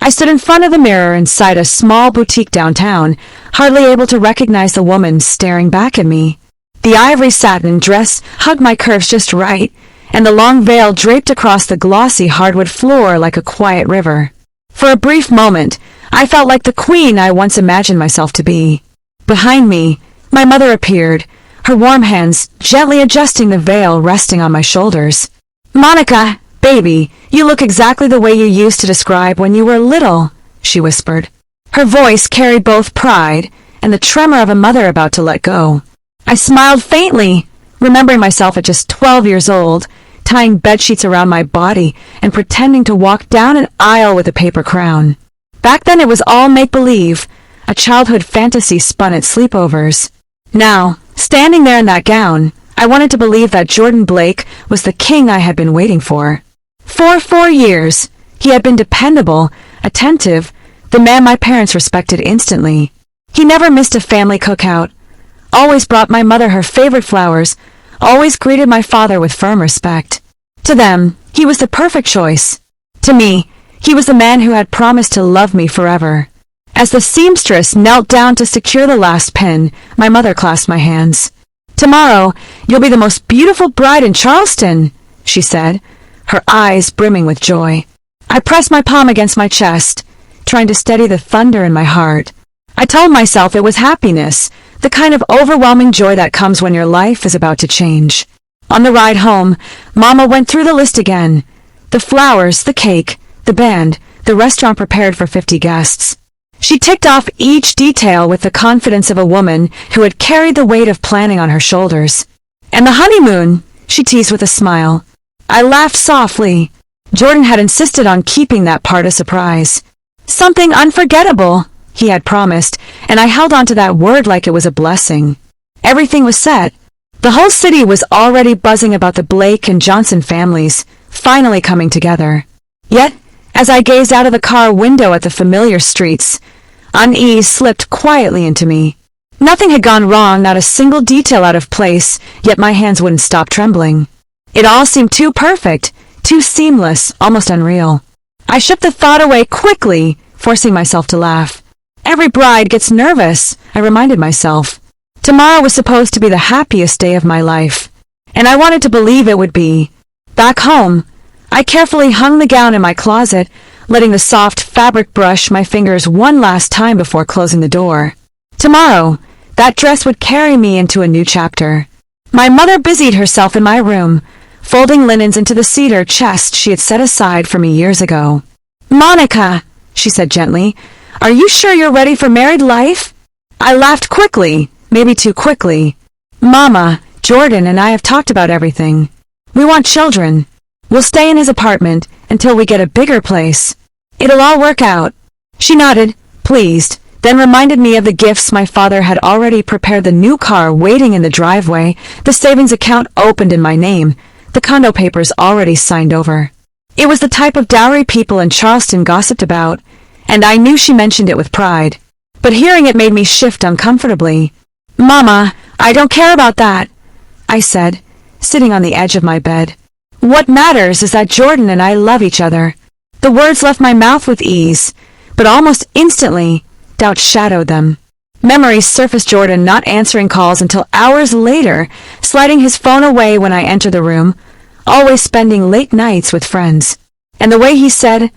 I stood in front of the mirror inside a small boutique downtown, hardly able to recognize the woman staring back at me. The ivory satin dress hugged my curves just right, and the long veil draped across the glossy hardwood floor like a quiet river. For a brief moment, I felt like the queen I once imagined myself to be. Behind me, my mother appeared, her warm hands gently adjusting the veil resting on my shoulders. "Monica, baby, you look exactly the way you used to describe when you were little," she whispered. Her voice carried both pride and the tremor of a mother about to let go. I smiled faintly, remembering myself at just 12 years old, tying bedsheets around my body and pretending to walk down an aisle with a paper crown. Back then it was all make-believe, a childhood fantasy spun at sleepovers. Now, standing there in that gown, I wanted to believe that Jordan Blake was the king I had been waiting for. For 4 years, he had been dependable, attentive, the man my parents respected instantly. He never missed a family cookout, always brought my mother her favorite flowers, always greeted my father with firm respect. To them, he was the perfect choice. To me, he was the man who had promised to love me forever. As the seamstress knelt down to secure the last pin, my mother clasped my hands. "Tomorrow, you'll be the most beautiful bride in Charleston," she said, her eyes brimming with joy. I pressed my palm against my chest, trying to steady the thunder in my heart. I told myself it was happiness, the kind of overwhelming joy that comes when your life is about to change. On the ride home, Mama went through the list again. The flowers, the cake, the band, the restaurant prepared for 50 guests. She ticked off each detail with the confidence of a woman who had carried the weight of planning on her shoulders. "And the honeymoon," she teased with a smile. I laughed softly. Jordan had insisted on keeping that part a surprise. Something unforgettable, he had promised, and I held on to that word like it was a blessing. Everything was set. The whole city was already buzzing about the Blake and Johnson families, finally coming together. Yet, as I gazed out of the car window at the familiar streets, unease slipped quietly into me. Nothing had gone wrong, not a single detail out of place, yet my hands wouldn't stop trembling. It all seemed too perfect, too seamless, almost unreal. I shook the thought away quickly, forcing myself to laugh. Every bride gets nervous, I reminded myself. Tomorrow was supposed to be the happiest day of my life, and I wanted to believe it would be. Back home, I carefully hung the gown in my closet, letting the soft fabric brush my fingers one last time before closing the door. Tomorrow, that dress would carry me into a new chapter. My mother busied herself in my room, folding linens into the cedar chest she had set aside for me years ago. "Monica," she said gently, "are you sure you're ready for married life?" I laughed quickly, maybe too quickly. "Mama, Jordan and I have talked about everything. We want children. We'll stay in his apartment until we get a bigger place. It'll all work out." She nodded, pleased, then reminded me of the gifts my father had already prepared, the new car waiting in the driveway, the savings account opened in my name, the condo papers already signed over. It was the type of dowry people in Charleston gossiped about, and I knew she mentioned it with pride. But hearing it made me shift uncomfortably. "Mama, I don't care about that," I said, sitting on the edge of my bed. "What matters is that Jordan and I love each other." The words left my mouth with ease, but almost instantly, doubt shadowed them. Memories surfaced: Jordan not answering calls until hours later, sliding his phone away when I entered the room, always spending late nights with friends. And the way he said,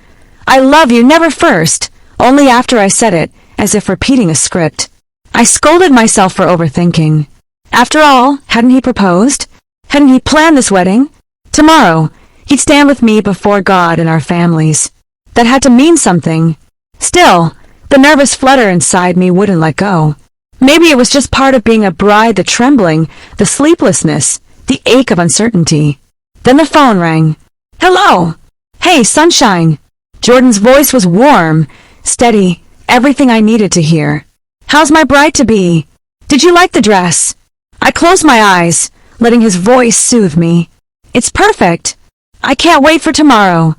"I love you," never first, only after I said it, as if repeating a script. I scolded myself for overthinking. After all, hadn't he proposed? Hadn't he planned this wedding? Tomorrow, he'd stand with me before God and our families. That had to mean something. Still, the nervous flutter inside me wouldn't let go. Maybe it was just part of being a bride, the trembling, the sleeplessness, the ache of uncertainty. Then the phone rang. "Hello! Hey, sunshine!" Jordan's voice was warm, steady, everything I needed to hear. "How's my bride-to-be? Did you like the dress?" I closed my eyes, letting his voice soothe me. "It's perfect. I can't wait for tomorrow.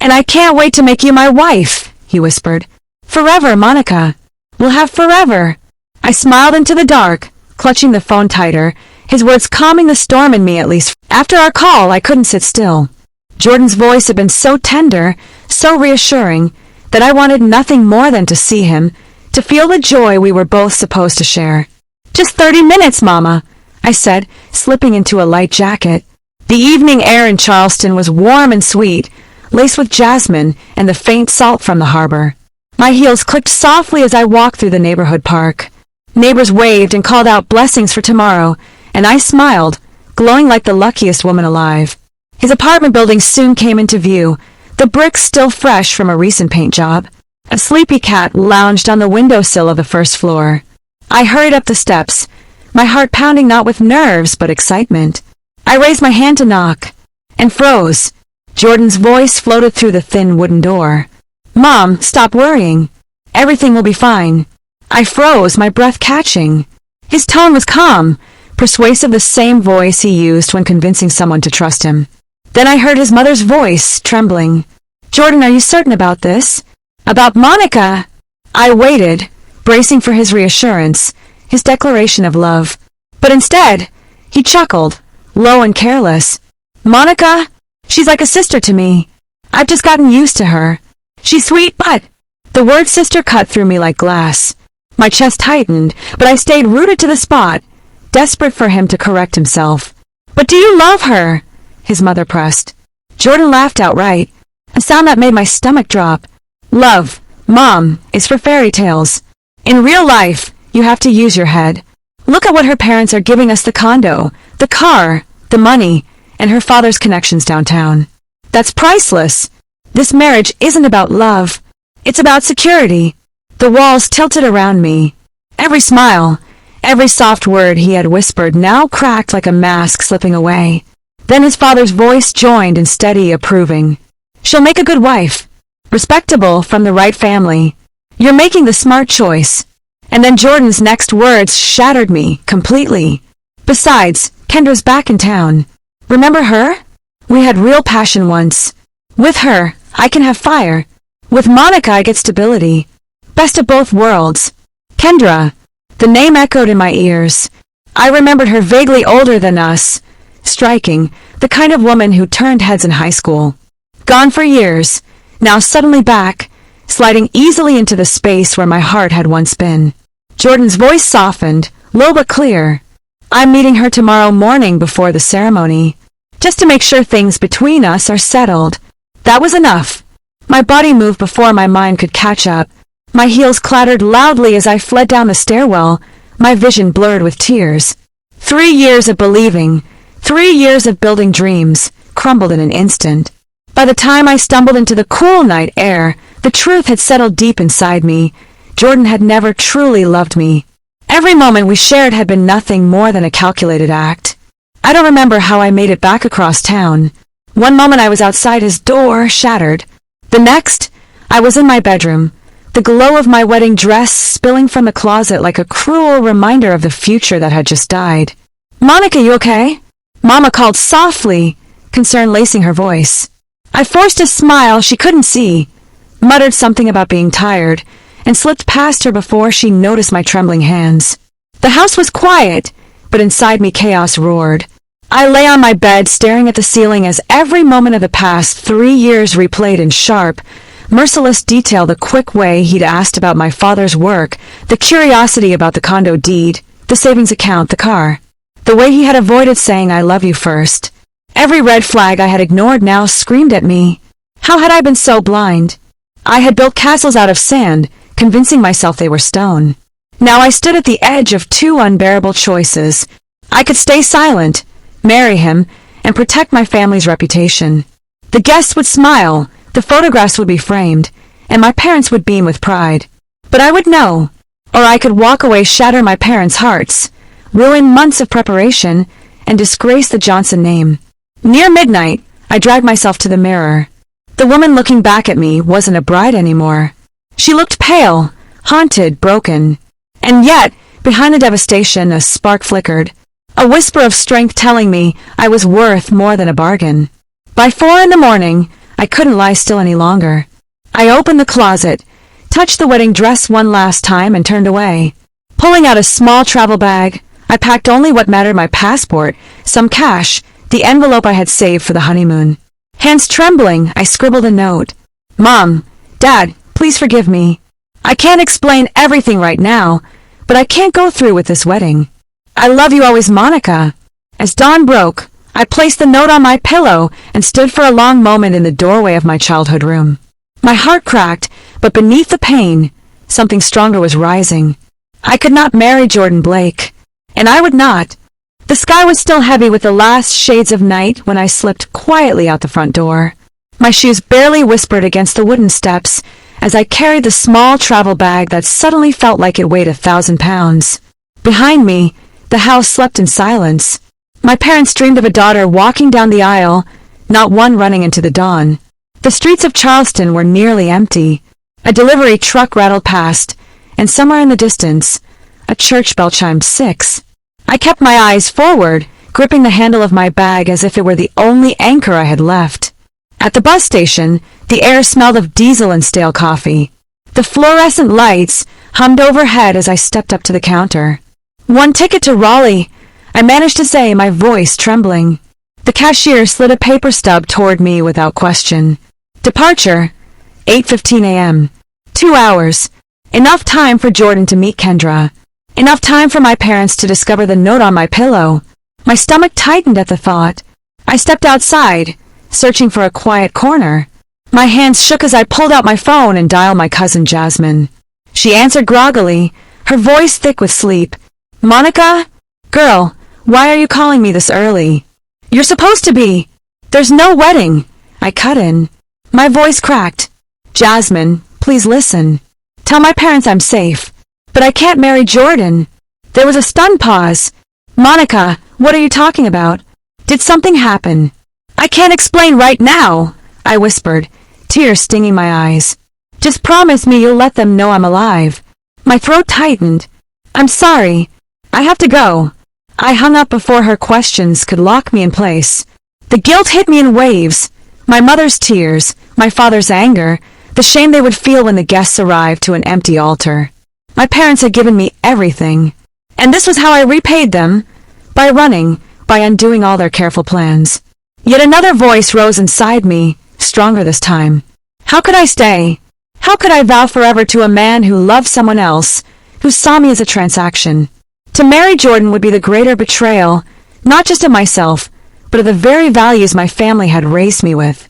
And I can't wait to make you my wife," he whispered. "Forever, Monica. We'll have forever." I smiled into the dark, clutching the phone tighter, his words calming the storm in me. At least after our call, I couldn't sit still. Jordan's voice had been so tender, so reassuring, that I wanted nothing more than to see him, to feel the joy we were both supposed to share. "Just 30 minutes, Mama," I said, slipping into a light jacket. The evening air in Charleston was warm and sweet, laced with jasmine and the faint salt from the harbor. My heels clicked softly as I walked through the neighborhood park. Neighbors waved and called out blessings for tomorrow, and I smiled, glowing like the luckiest woman alive. His apartment building soon came into view, the bricks still fresh from a recent paint job. A sleepy cat lounged on the windowsill of the first floor. I hurried up the steps, my heart pounding not with nerves but excitement. I raised my hand to knock, and froze. Jordan's voice floated through the thin wooden door. "Mom, stop worrying. Everything will be fine." I froze, my breath catching. His tone was calm, persuasive, the same voice he used when convincing someone to trust him. Then I heard his mother's voice, trembling. "Jordan, are you certain about this? About Monica?" I waited, bracing for his reassurance, his declaration of love. But instead, he chuckled, low and careless. "Monica? She's like a sister to me. I've just gotten used to her. She's sweet, but—" The word sister cut through me like glass. My chest tightened, but I stayed rooted to the spot, desperate for him to correct himself. "But do you love her?" his mother pressed. Jordan laughed outright, a sound that made my stomach drop. "Love, Mom, is for fairy tales. In real life, you have to use your head. Look at what her parents are giving us: the condo, the car, the money, and her father's connections downtown. That's priceless. This marriage isn't about love. It's about security." The walls tilted around me. Every smile, every soft word he had whispered now cracked like a mask slipping away. Then his father's voice joined in steady, approving. "She'll make a good wife. Respectable, from the right family. You're making the smart choice." And then Jordan's next words shattered me completely. "Besides, Kendra's back in town. Remember her? We had real passion once. With her, I can have fire. With Monica, I get stability. Best of both worlds." Kendra. The name echoed in my ears. I remembered her vaguely older than us. Striking, the kind of woman who turned heads in high school. Gone for years, now suddenly back, sliding easily into the space where my heart had once been. Jordan's voice softened, low but clear. "I'm meeting her tomorrow morning before the ceremony, just to make sure things between us are settled." That was enough. My body moved before my mind could catch up. My heels clattered loudly as I fled down the stairwell, my vision blurred with tears. 3 years of believing, 3 years of building dreams, crumbled in an instant. By the time I stumbled into the cool night air, the truth had settled deep inside me. Jordan had never truly loved me. Every moment we shared had been nothing more than a calculated act. I don't remember how I made it back across town. One moment I was outside his door, shattered. The next, I was in my bedroom, the glow of my wedding dress spilling from the closet like a cruel reminder of the future that had just died. "Monica, you okay?" Mama called softly, concern lacing her voice. I forced a smile she couldn't see, muttered something about being tired, and slipped past her before she noticed my trembling hands. The house was quiet, but inside me chaos roared. I lay on my bed staring at the ceiling as every moment of the past 3 years replayed in sharp, merciless detail: the quick way he'd asked about my father's work, the curiosity about the condo deed, the savings account, the car. The way he had avoided saying "I love you" first. Every red flag I had ignored now screamed at me. How had I been so blind? I had built castles out of sand, convincing myself they were stone. Now I stood at the edge of 2 unbearable choices. I could stay silent, marry him, and protect my family's reputation. The guests would smile, the photographs would be framed, and my parents would beam with pride. But I would know, or I could walk away, shatter my parents' hearts, ruin months of preparation, and disgrace the Johnson name. Near midnight, I dragged myself to the mirror. The woman looking back at me wasn't a bride anymore. She looked pale, haunted, broken. And yet, behind the devastation, a spark flickered, a whisper of strength telling me I was worth more than a bargain. By 4 in the morning, I couldn't lie still any longer. I opened the closet, touched the wedding dress one last time, and turned away. Pulling out a small travel bag, I packed only what mattered: my passport, some cash, the envelope I had saved for the honeymoon. Hands trembling, I scribbled a note. "Mom, Dad, Please forgive me. I can't explain everything right now, but I can't go through with this wedding. I love you always, Monica." As dawn broke, I placed the note on my pillow and stood for a long moment in the doorway of my childhood room. My heart cracked, but beneath the pain, something stronger was rising. I could not marry Jordan Blake, and I would not. The sky was still heavy with the last shades of night when I slipped quietly out the front door. My shoes barely whispered against the wooden steps as I carried the small travel bag that suddenly felt like it weighed 1,000 pounds. Behind me, the house slept in silence. My parents dreamed of a daughter walking down the aisle, not one running into the dawn. The streets of Charleston were nearly empty. A delivery truck rattled past, and somewhere in the distance, a church bell chimed 6. I kept my eyes forward, gripping the handle of my bag as if it were the only anchor I had left. At the bus station, the air smelled of diesel and stale coffee. The fluorescent lights hummed overhead as I stepped up to the counter. "One ticket to Raleigh," I managed to say, my voice trembling. The cashier slid a paper stub toward me without question. "Departure, 8:15 a.m. 2 hours. Enough time for Jordan to meet Kendra. Enough time for my parents to discover the note on my pillow." My stomach tightened at the thought. I stepped outside, searching for a quiet corner. My hands shook as I pulled out my phone and dialed my cousin Jasmine. She answered groggily, her voice thick with sleep. "Monica? Girl, why are you calling me this early? You're supposed to be. There's no wedding." I cut in. My voice cracked. "Jasmine, please listen. Tell my parents I'm safe. But I can't marry Jordan." There was a stunned pause. "Monica, what are you talking about? Did something happen?" "I can't explain right now," I whispered, tears stinging my eyes. "Just promise me you'll let them know I'm alive." My throat tightened. "I'm sorry. I have to go." I hung up before her questions could lock me in place. The guilt hit me in waves. My mother's tears, my father's anger, the shame they would feel when the guests arrived to an empty altar. My parents had given me everything, and this was how I repaid them, by running, by undoing all their careful plans. Yet another voice rose inside me, stronger this time. How could I stay? How could I vow forever to a man who loved someone else, who saw me as a transaction? To marry Jordan would be the greater betrayal, not just of myself, but of the very values my family had raised me with.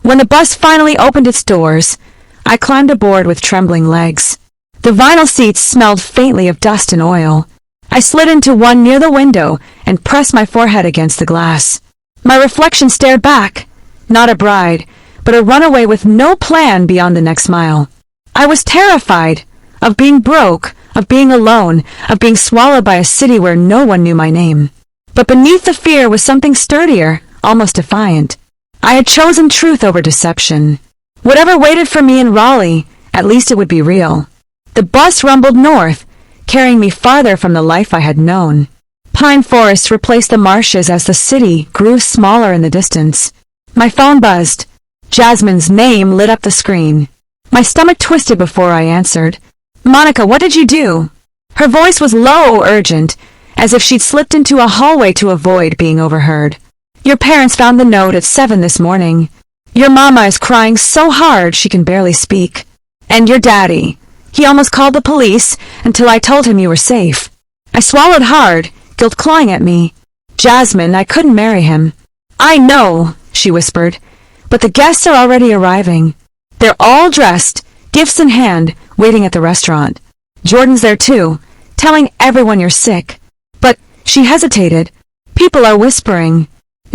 When the bus finally opened its doors, I climbed aboard with trembling legs. The vinyl seats smelled faintly of dust and oil. I slid into one near the window and pressed my forehead against the glass. My reflection stared back, not a bride, but a runaway with no plan beyond the next mile. I was terrified of being broke, of being alone, of being swallowed by a city where no one knew my name. But beneath the fear was something sturdier, almost defiant. I had chosen truth over deception. Whatever waited for me in Raleigh, at least it would be real. The bus rumbled north, carrying me farther from the life I had known. Pine forests replaced the marshes as the city grew smaller in the distance. My phone buzzed. Jasmine's name lit up the screen. My stomach twisted before I answered. "Monica, what did you do?" Her voice was low, urgent, as if she'd slipped into a hallway to avoid being overheard. "Your parents found the note at 7 this morning. Your mama is crying so hard she can barely speak. And your daddy. He almost called the police until I told him you were safe." I swallowed hard, guilt clawing at me. "Jasmine, I couldn't marry him." "I know," she whispered, "but the guests are already arriving. They're all dressed, gifts in hand, waiting at the restaurant. Jordan's there too, telling everyone you're sick." "But," she hesitated, "people are whispering.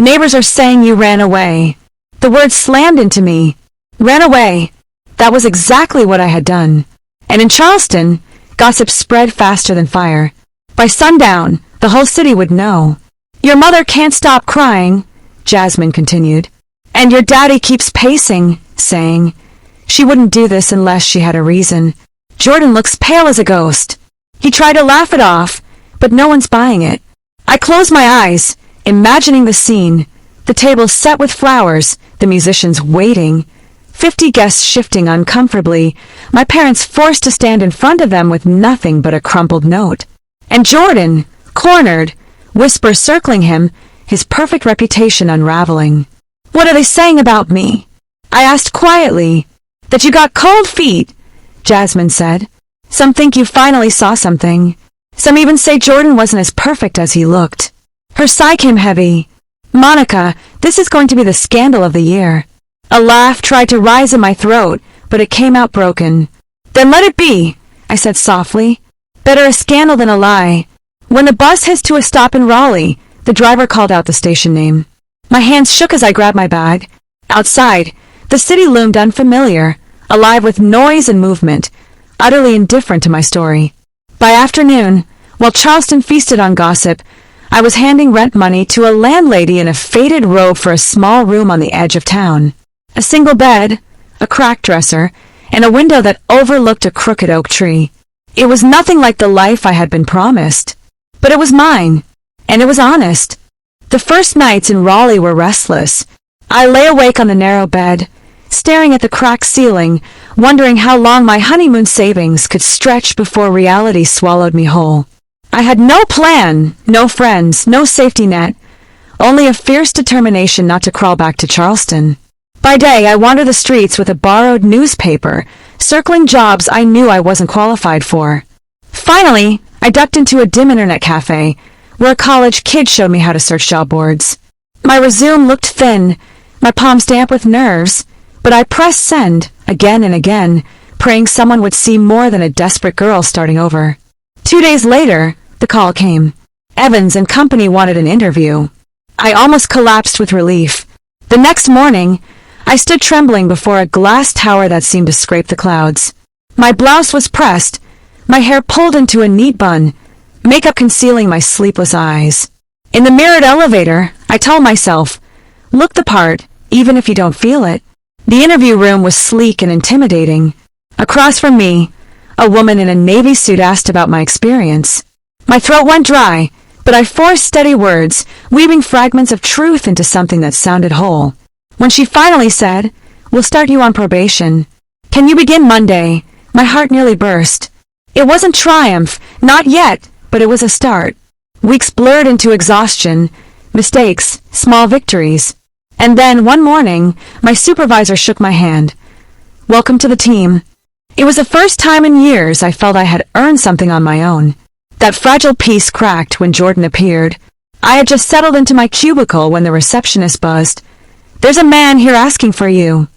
Neighbors are saying you ran away." The words slammed into me. Ran away. That was exactly what I had done. And in Charleston, gossip spread faster than fire. By sundown, the whole city would know. "Your mother can't stop crying," Jasmine continued. "And your daddy keeps pacing, saying she wouldn't do this unless she had a reason. Jordan looks pale as a ghost. He tried to laugh it off, but no one's buying it." I closed my eyes, imagining the scene. The table set with flowers, the musicians waiting, 50 guests shifting uncomfortably, my parents forced to stand in front of them with nothing but a crumpled note. And Jordan, cornered, whispers circling him, his perfect reputation unraveling. "What are they saying about me?" I asked quietly. "That you got cold feet, Jasmine said. Some think you finally saw something. Some even say Jordan wasn't as perfect as he looked. Her sigh came heavy. Monica, this is going to be the scandal of the year. A laugh tried to rise in my throat, but it came out broken. Then let it be, I said softly. Better a scandal than a lie. When the bus hissed to a stop in Raleigh, the driver called out the station name. My hands shook as I grabbed my bag. Outside, the city loomed unfamiliar, alive with noise and movement, utterly indifferent to my story. By afternoon, while Charleston feasted on gossip, I was handing rent money to a landlady in a faded robe for a small room on the edge of town. A single bed, a crack dresser, and a window that overlooked a crooked oak tree. It was nothing like the life I had been promised. But it was mine, and it was honest. The first nights in Raleigh were restless. I lay awake on the narrow bed, staring at the cracked ceiling, wondering how long my honeymoon savings could stretch before reality swallowed me whole. I had no plan, no friends, no safety net, only a fierce determination not to crawl back to Charleston. By day, I wandered the streets with a borrowed newspaper, circling jobs I knew I wasn't qualified for. Finally, I ducked into a dim internet cafe, where a college kid showed me how to search job boards. My resume looked thin, my palms damp with nerves, but I pressed send again and again, praying someone would see more than a desperate girl starting over. 2 days later, the call came. Evans and company wanted an interview. I almost collapsed with relief. The next morning, I stood trembling before a glass tower that seemed to scrape the clouds. My blouse was pressed, my hair pulled into a neat bun, makeup concealing my sleepless eyes. In the mirrored elevator, I told myself, look the part, even if you don't feel it. The interview room was sleek and intimidating. Across from me, a woman in a navy suit asked about my experience. My throat went dry, but I forced steady words, weaving fragments of truth into something that sounded whole. When she finally said, we'll start you on probation. Can you begin Monday? My heart nearly burst. It wasn't triumph, not yet, but it was a start. Weeks blurred into exhaustion, mistakes, small victories. And then, one morning, my supervisor shook my hand. Welcome to the team. It was the first time in years I felt I had earned something on my own. That fragile piece cracked when Jordan appeared. I had just settled into my cubicle when the receptionist buzzed. There's a man here asking for you.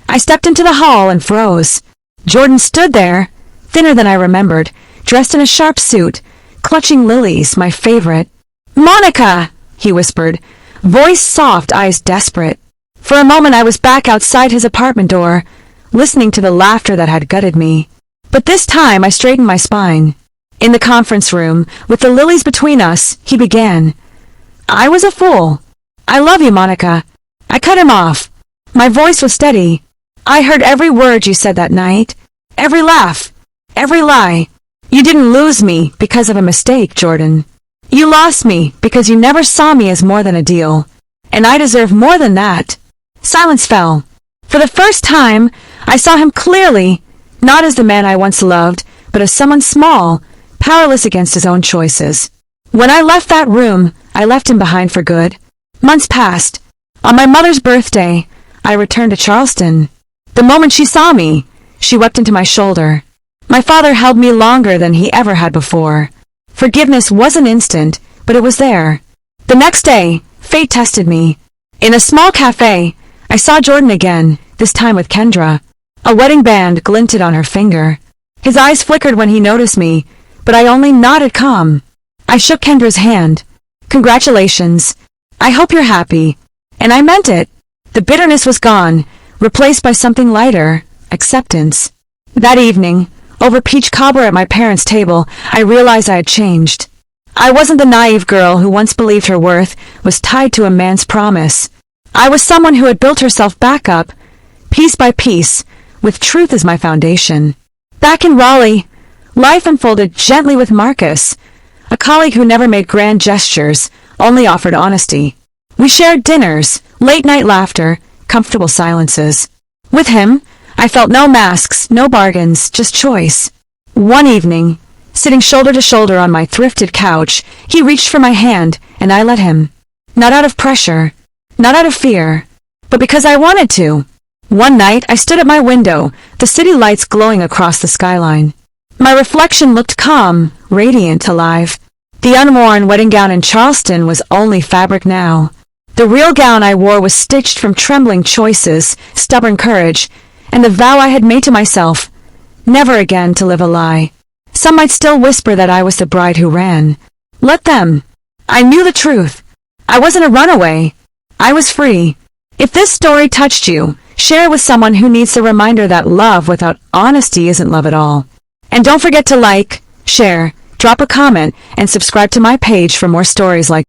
I stepped into the hall and froze. Jordan stood there, thinner than I remembered, dressed in a sharp suit, clutching lilies, my favorite. Monica! He whispered, voice soft, eyes desperate. For a moment I was back outside his apartment door, listening to the laughter that had gutted me. But this time I straightened my spine. In the conference room, with the lilies between us, he began. I was a fool. I love you, Monica. I cut him off. My voice was steady. I heard every word you said that night. Every laugh. Every lie. You didn't lose me because of a mistake, Jordan. You lost me because you never saw me as more than a deal. And I deserve more than that. Silence fell. For the first time, I saw him clearly, not as the man I once loved, but as someone small, powerless against his own choices. When I left that room, I left him behind for good. Months passed. On my mother's birthday, I returned to Charleston. The moment she saw me, she wept into my shoulder. My father held me longer than he ever had before. Forgiveness wasn't instant, but it was there. The next day, fate tested me. In a small cafe, I saw Jordan again, this time with Kendra. A wedding band glinted on her finger. His eyes flickered when he noticed me, but I only nodded calm. I shook Kendra's hand. Congratulations. I hope you're happy. And I meant it. The bitterness was gone, replaced by something lighter, acceptance. That evening, over peach cobbler at my parents' table, I realized I had changed. I wasn't the naive girl who once believed her worth was tied to a man's promise. I was someone who had built herself back up, piece by piece, with truth as my foundation. Back in Raleigh, life unfolded gently with Marcus, a colleague who never made grand gestures, only offered honesty. We shared dinners, late-night laughter, comfortable silences. With him, I felt no masks, no bargains, just choice. One evening, sitting shoulder to shoulder on my thrifted couch, he reached for my hand, and I let him. Not out of pressure, not out of fear, but because I wanted to. One night, I stood at my window, the city lights glowing across the skyline. My reflection looked calm, radiant, alive. The unworn wedding gown in Charleston was only fabric now. The real gown I wore was stitched from trembling choices, stubborn courage, and the vow I had made to myself, never again to live a lie. Some might still whisper that I was the bride who ran. Let them. I knew the truth. I wasn't a runaway. I was free. If this story touched you, share it with someone who needs the reminder that love without honesty isn't love at all. And don't forget to like, share, drop a comment, and subscribe to my page for more stories like